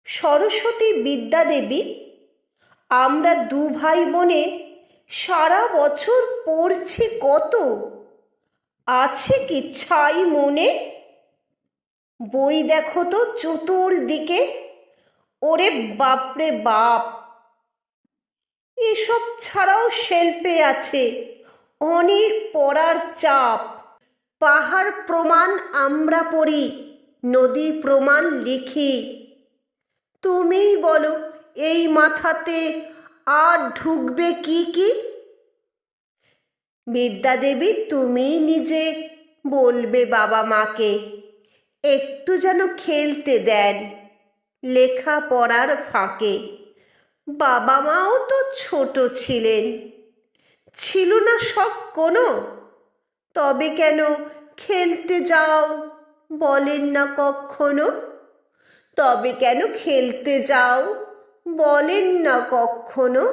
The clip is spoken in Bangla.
সরস্বতী বিদ্যাদেবী, আমরা দু ভাই বোনে সারা বছর পড়ছি কত, আছে কি ছাই মনে? বই দেখো তো চতুর্দিকে, ওরে বাপরে বাপ! এসব ছাড়াও শেল্ফে আছে অনেক পড়ার চাপ। পাহাড় প্রমাণ আমরা পড়ি, নদী প্রমাণ লিখি। তুমিই বলো এই মাথাতে আর ঢুকবে কি কি? বিদ্যাদেবী, তুমি নিজে বলবে বাবা মাকে একটু যেন খেলতে দেন লেখাপড়ার ফাঁকে। বাবা মাও তো ছোট ছিলেন, ছিল না শখ কোনো, তবে কেন খেলতে যাও বলেন না কখনো? তবে কেন খেলতে যাও বলেন না কখনো?